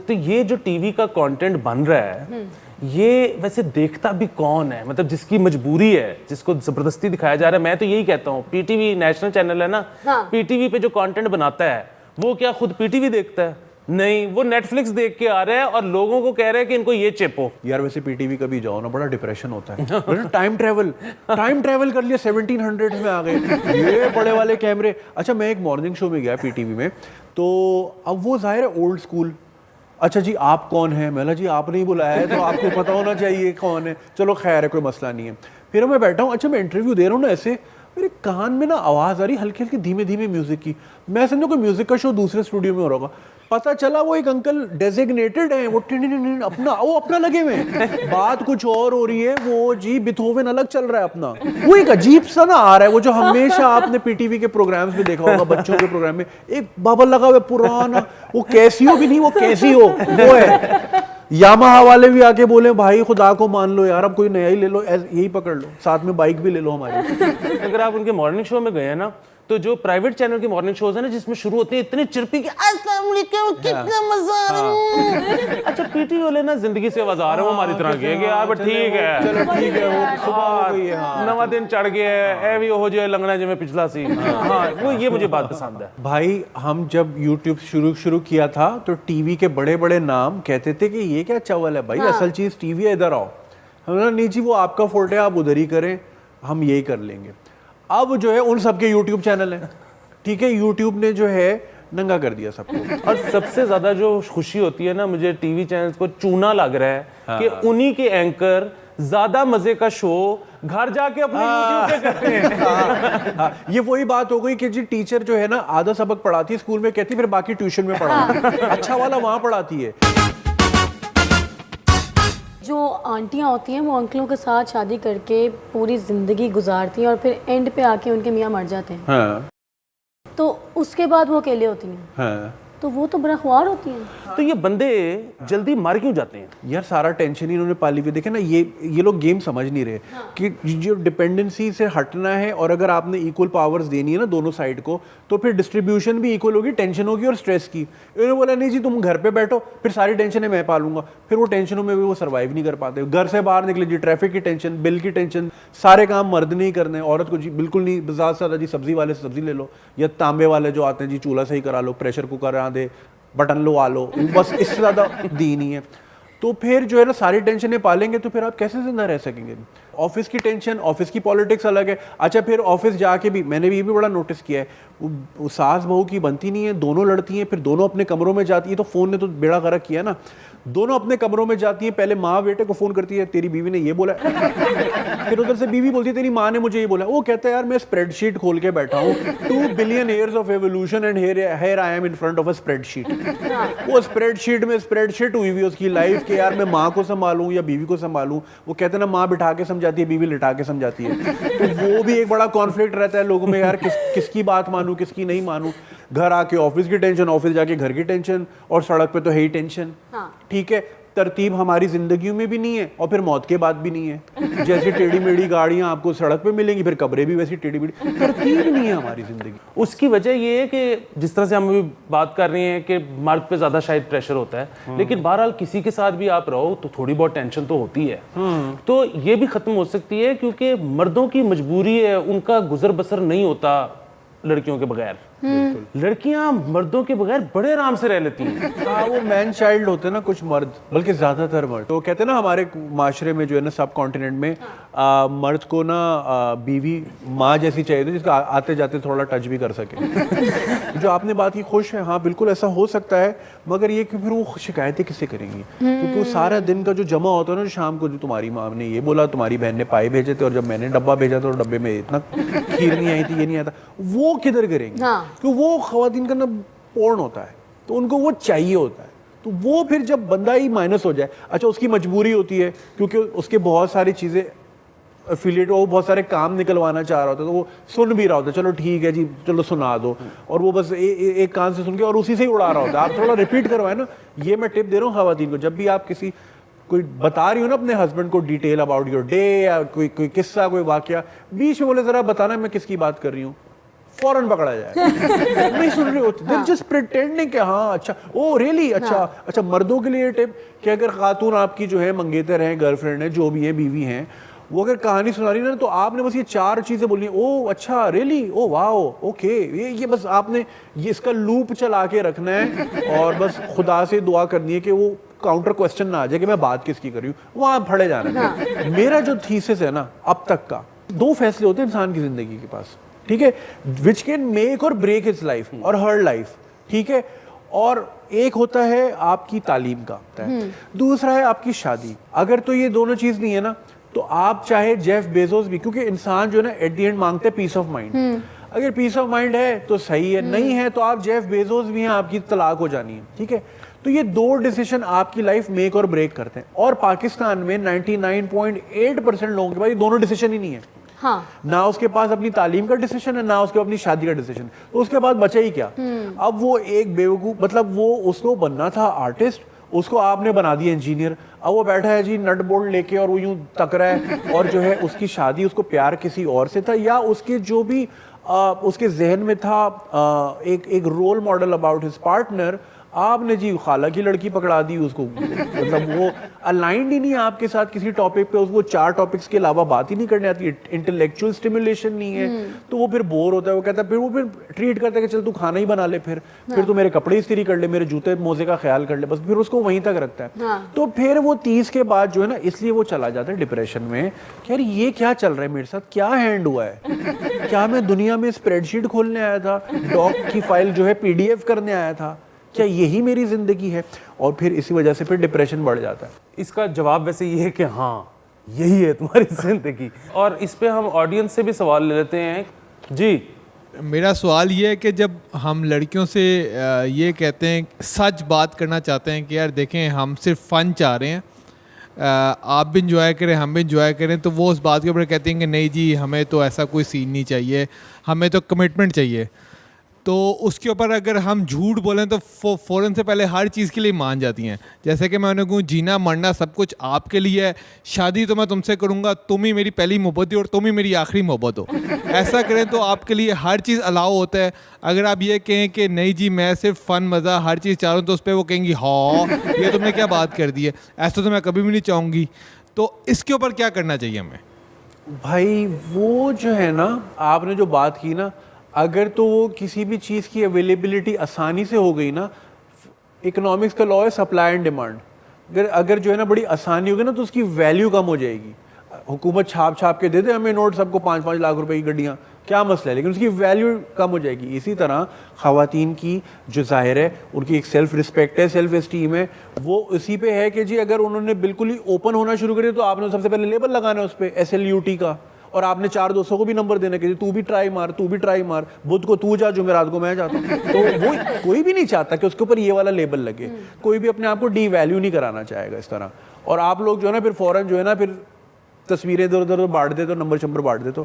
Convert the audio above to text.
तो ये जो टीवी का कंटेंट बन रहा है ये वैसे देखता भी कौन है, मतलब जिसकी मजबूरी है, जिसको जबरदस्ती दिखाया जा रहा है। मैं तो यही कहता हूँ, पीटीवी नेशनल चैनल है ना, पीटीवी पे जो कंटेंट बनाता है वो क्या खुद पीटीवी देखता है? नहीं, वो नेटफ्लिक्स देख के आ रहा है और लोगों को कह रहा है कि इनको ये चिपो। यार वैसे पीटीवी कभी जाओ ना, बड़ा डिप्रेशन होता है। टाइम ट्रेवल कर लिया, 1700 में आ गए, ये बड़े वाले कैमरे। अच्छा, मैं एक मॉर्निंग शो में गया पीटीवी में, तो अब वो जाहिर है ओल्ड स्कूल। अच्छा जी, आप कौन है? मैंने जी आपने ही बुलाया है तो आपको पता होना चाहिए कौन है। चलो खैर है, कोई मसला नहीं है। फिर मैं बैठा हूँ, अच्छा मैं इंटरव्यू दे रहा हूँ ना, ऐसे मेरे कान में ना आवाज़ आ रही हल्की हल्की धीमे धीमे म्यूजिक की। मैं समझा कोई म्यूजिक का शो दूसरे स्टूडियो में हो रहा होगा। पता चला वो एक अंकल डेजिग्नेटेड है, वो अपना लगे हुए हैं। बात कुछ और हो रही है, वो जी बिथोवेन अलग चल रहा है अपना। वो एक अजीब सा ना आ रहा है, वो जो हमेशा आपने पीटीवी के प्रोग्राम्स में देखा होगा, बच्चों के प्रोग्राम में एक बाबल लगा हुआ पुराना, वो कैसियो भी नहीं, वो कैसी हो वो है। यामाहा वाले भी आके बोले भाई खुदा को मान लो यार, अब कोई नया ही ले लो, यही पकड़ लो, साथ में बाइक भी ले लो हमारी। अगर आप उनके मॉर्निंग शो में गए हैं ना, तो जो प्राइवेट चैनल के मॉर्निंग शोज है ना, जिसमें शुरू होते हैं इतने चिरपी के अस्सलाम वालेकुम, कितना मजा आ रहा है। अच्छा, पीटीवी वाले ना जिंदगी से आवाज आ रहे हो हमारी तरह के यार, बट ठीक है, चलो ठीक है, वो सुबह हो गई है, नवा दिन चढ़ गया है, ए भी हो जाए लंगना जो मैं पिछला सी। हाँ, वो ये मुझे बात पसंद है। भाई हम जब YouTube शुरू किया था तो टीवी के बड़े बड़े नाम कहते थे कि ये क्या चावल है भाई, असल चीज टीवी है, इधर आओ। हमने नहीं जी, वो आपका फोटो है, आप उधर ही करें, हम यही कर लेंगे। अब जो है उन सबके YouTube चैनल है, ठीक है, YouTube ने जो है नंगा कर दिया सबको। और सबसे ज्यादा जो खुशी होती है ना, मुझे टीवी चैनल्स को चूना लग रहा है कि उन्हीं के एंकर ज्यादा मजे का शो घर जाके अपने YouTube पे करते हैं। ये वही बात हो गई कि जी टीचर जो है ना आधा सबक पढ़ाती है स्कूल में, कहती फिर बाकी ट्यूशन में पढ़ाती। अच्छा वाला वहां पढ़ाती है। जो आंटियां होती हैं वो अंकलों के साथ शादी करके पूरी ज़िंदगी गुजारती हैं और फिर एंड पे आके उनके मियाँ मर जाते हैं। हाँ। तो उसके बाद वो अकेले होती हैं। हाँ। तो वो तो बड़ा ख्वार होती हैं। तो ये बंदे जल्दी मर क्यों जाते हैं? यार सारा टेंशन ही इन्होंने पाली हुई। देखे ना, ये लोग गेम समझ नहीं रहे कि जो डिपेंडेंसी से हटना है, और अगर आपने इक्वल पावर्स देनी है ना दोनों साइड को, तो फिर डिस्ट्रीब्यूशन भी इक्वल होगी, टेंशन होगी और स्ट्रेस की। इन्होंने बोला नहीं जी तुम घर पे बैठो, फिर सारी टेंशन मैं पालूंगा। फिर वो टेंशनों में भी वो सर्वाइव नहीं कर पाते। घर से बाहर निकले जी, ट्रैफिक की टेंशन, बिल की टेंशन, सारे काम मर्द नहीं करने, औरत को जी बिल्कुल नहीं। ज़्यादा से ज़्यादा जी सब्जी वाले से सब्जी ले लो, या तांबे वाले जो आते हैं जी चूल्हा सही करा लो, प्रेशर कुकर आ दे, बटन लो आ लो, बस इससे ज़्यादा दी नहीं है। तो फिर जो है ना सारी टेंशनें पालेंगे तो फिर आप कैसे जिंदा रह सकेंगे? ऑफिस की टेंशन, ऑफिस की पॉलिटिक्स अलग है। अच्छा, फिर ऑफिस जाके भी मैंने भी ये भी बड़ा नोटिस किया है, वो सास बहू की बनती नहीं है, दोनों लड़ती हैं, फिर दोनों अपने कमरों में जाती है। तो फ़ोन ने तो बेड़ा गर्क किया ना, दोनों अपने कमरों में जाती हैं, पहले माँ बेटे को फ़ोन करती है, तेरी बीवी ने ये बोला, फिर उधर से बीवी बोलती है तेरी माँ ने मुझे ये बोला। वो कहता है यार मैं स्प्रेडशीट खोल के बैठा हूँ, 2 billion years of evolution and here I am in front of a spreadsheet. वो स्प्रेडशीट में स्प्रेडशीट हुई हुई उसकी लाइफ के, यार मैं माँ को संभालूं या बीवी को संभालूं। वो कहते हैं ना माँ बिठा के समझाती है, बीवी लिटा के समझाती है। तो वो भी एक बड़ा कॉन्फ्लिक्ट रहता है लोगों में, यार किसकी बात मानूं किसकी नहीं मानूं। घर आके ऑफिस की टेंशन, ऑफिस जाके घर की टेंशन, और सड़क पे तो है ही टेंशन। ठीक है, तरतीब हमारी जिंदगियों में भी नहीं है और फिर मौत के बाद भी नहीं है। जैसी टेढ़ी मेढ़ी गाड़ियां आपको सड़क पे मिलेंगी, फिर कब्रें भी वैसी टेढ़ी मेढ़ी। तरतीब नहीं है हमारी जिंदगी। उसकी वजह ये है कि जिस तरह से हम अभी बात कर रहे हैं कि मर्द पे ज्यादा शायद प्रेशर होता है, लेकिन बहरहाल किसी के साथ भी आप रहो तो थोड़ी बहुत टेंशन तो होती है। तो ये भी खत्म हो सकती है, क्योंकि मर्दों की मजबूरी है, उनका गुजर बसर नहीं होता लड़कियों के बगैर। लड़कियां मर्दों के बगैर बड़े आराम से रह लेती हैं। हाँ, वो मैन चाइल्ड होते हैं ना कुछ मर्द, बल्कि ज्यादातर मर्द। तो कहते हैं ना हमारे माशरे में जो है ना सब कॉन्टिनेंट में मर्द को ना बीवी माँ जैसी चाहिए थी, जिसका आते जाते थोड़ा टच भी कर सके। जो आपने बात की खुश है, हाँ बिल्कुल ऐसा हो सकता है, मगर ये कि फिर वो शिकायतें किससे करेंगी? क्योंकि वो सारा दिन का जो जमा होता है ना, शाम को जो तुम्हारी माँ ने ये बोला, तुम्हारी बहन ने पाए भेजे थे, और जब मैंने डब्बा भेजा तो डब्बे में इतना खीर नहीं आई थी, ये नहीं आता, वो किधर करेंगे? क्योंकि वो खवातीन का ना पोर्न होता है, तो उनको वो चाहिए होता है। तो वो फिर जब बंदा ही माइनस हो जाए, अच्छा उसकी मजबूरी होती है क्योंकि उसके बहुत सारी चीज़ें एफिलिएट, वो बहुत सारे काम निकलवाना चाह रहा होता है, तो वो सुन भी रहा होता है, चलो ठीक है जी चलो सुना दो, और वो बस एक कान से सुन के और उसी से ही उड़ा रहा होता है। आप थोड़ा रिपीट करवाए ना। ये मैं टिप दे रहा हूँ खवातीन को, जब भी आप किसी कोई बता रही हो ना अपने हस्बैंड को डिटेल अबाउट योर डे, या कोई किस्सा, कोई वाकया, बीच में बोले जरा बताना मैं किसकी बात कर रही हूँ। फौरन पकड़ा जाए। नहीं सुन रहे होते, they're just pretending कि हाँ अच्छा, ओ रियली अच्छा। मर्दों के लिए टिप कि अगर खातून आपकी जो है मंगेतर हैं, गर्लफ्रेंड है, जो भी है, बीवी हैं, वो अगर कहानी सुना रही ना, तो आपने बस ये 4 चीजें बोलनी, ओ अच्छा रियली, ओ वाओ ओके, ये बस आपने ये इसका लूप चला के रखना है और बस खुदा से दुआ करनी है कि वो काउंटर क्वेश्चन ना आ जाए कि मैं बात किसकी कर रही हूँ, वहां फड़े जाना है। मेरा जो थीसिस है ना अब तक का, 2 फैसले होते हैं इंसान की जिंदगी के पास, ठीक है, विच कैन मेक और ब्रेक हिज लाइफ और हर लाइफ, ठीक है। और एक होता है आपकी तालीम का, दूसरा है आपकी शादी। अगर तो ये दोनों चीज नहीं है ना, तो आप चाहे जेफ बेजोस भी, क्योंकि इंसान जो है ना एट द एंड मांगते हैं पीस ऑफ माइंड। अगर पीस ऑफ माइंड है तो सही है, नहीं है तो आप जेफ बेजोस भी हैं, आपकी तलाक हो जानी है, ठीक है। तो ये 2 डिसीजन आपकी लाइफ मेक और ब्रेक करते हैं, और पाकिस्तान में 99.8% लोगों के पास ये दोनों डिसीजन ही नहीं है। हाँ। ना उसके पास अपनी तालीम का डिसीजन है, ना उसके अपनी शादी का डिसीजन, तो उसके बाद बचा ही क्या। अब वो एक बेवकूफ, मतलब वो उसको बनना था आर्टिस्ट, उसको आपने बना दिया इंजीनियर। अब वो बैठा है जी नट बोल्ट लेके और वो यूं तक रहा है, और जो है उसकी शादी, उसको प्यार किसी और से था, या उसके जो भी उसके जहन में था एक role model about his partner, आपने जी खाला की लड़की पकड़ा दी उसको। मतलब वो अलाइंड ही नहीं है आपके साथ किसी टॉपिक पे, उसको 4 टॉपिक्स के अलावा बात ही नहीं करने आती, इंटेलेक्चुअल स्टिमुलेशन नहीं है, तो वो फिर बोर होता है। वो कहता है, फिर वो फिर ट्रीट करता है कि चल तू खाना ही बना ले, फिर तू मेरे कपड़े इस्त्री कर ले, मेरे जूते मोजे का ख्याल कर ले, बस फिर उसको वहीं तक रखता है। तो फिर वो 30 के बाद जो है ना, इसलिए वो चला जाता है डिप्रेशन में कि यार ये क्या चल रहा है मेरे साथ, क्या हैंड हुआ है, क्या मैं दुनिया में स्प्रेडशीट खोलने आया था, डॉक की फाइल जो है PDF करने आया था, क्या यही मेरी जिंदगी है। और फिर इसी वजह से फिर डिप्रेशन बढ़ जाता है। इसका जवाब वैसे ये है कि हाँ यही है तुम्हारी जिंदगी। और इस पे हम ऑडियंस से भी सवाल ले लेते हैं जी। मेरा सवाल ये है कि जब हम लड़कियों से ये कहते हैं, सच बात करना चाहते हैं कि यार देखें हम सिर्फ फ़न चाह रहे हैं, आप भी इंजॉय करें हम भी इंजॉय करें, तो वो उस बात के ऊपर कहते हैं कि नहीं जी हमें तो ऐसा कोई सीन नहीं चाहिए, हमें तो कमिटमेंट चाहिए। तो उसके ऊपर अगर हम झूठ बोलें तो फ़ौरन से पहले हर चीज़ के लिए मान जाती हैं। जैसे कि मैं उन्हें कहूँ जीना मरना सब कुछ आपके लिए है, शादी तो मैं तुमसे करूँगा, तुम ही मेरी पहली मोहब्बत हो और तुम ही मेरी आखिरी मोहब्बत हो। ऐसा करें तो आपके लिए हर चीज़ अलाउ होता है। अगर आप ये कहें कि नहीं जी मैं सिर्फ फ़न मज़ा हर चीज़ चाह रहा हूँ, तो उस पर वो कहेंगी हाँ ये तुमने क्या बात कर दी है, ऐसा तो मैं कभी भी नहीं चाहूँगी। तो इसके ऊपर क्या करना चाहिए हमें? भाई वो जो है ना, आपने जो बात की ना, अगर तो वो किसी भी चीज़ की अवेलेबिलिटी आसानी से हो गई ना, इकोनॉमिक्स का लॉ है सप्लाई एंड डिमांड, अगर जो है ना बड़ी आसानी होगी ना, तो उसकी वैल्यू कम हो जाएगी। हुकूमत छाप के दे दे हमें नोट, सबको 5-5 लाख रुपए की गड्डियाँ, क्या मसला है, लेकिन उसकी वैल्यू कम हो जाएगी। इसी तरह ख़वातीन की जो ज़ाहिर है उनकी एक सेल्फ रिस्पेक्ट है, सेल्फ एस्टीम है, वो इसी पे है कि जी अगर उन्होंने बिल्कुल ही ओपन होना शुरू कर दिया, तो आपने सबसे पहले लेबल लगाना है उस पर SLUT का, और आपने 4 दोस्तों को भी नंबर देना कि तू भी ट्राई मार, बुध को तू जा, जुमेरात को मैं जाता हूँ। तो वो कोई भी नहीं चाहता कि उसके ऊपर ये वाला लेबल लगे, कोई भी अपने आप को डीवैल्यू नहीं कराना चाहेगा इस तरह। और आप लोग जो है ना फिर फौरन जो है ना फिर तस्वीरें इधर उधर बांट दे, तो नंबर बांट दे, तो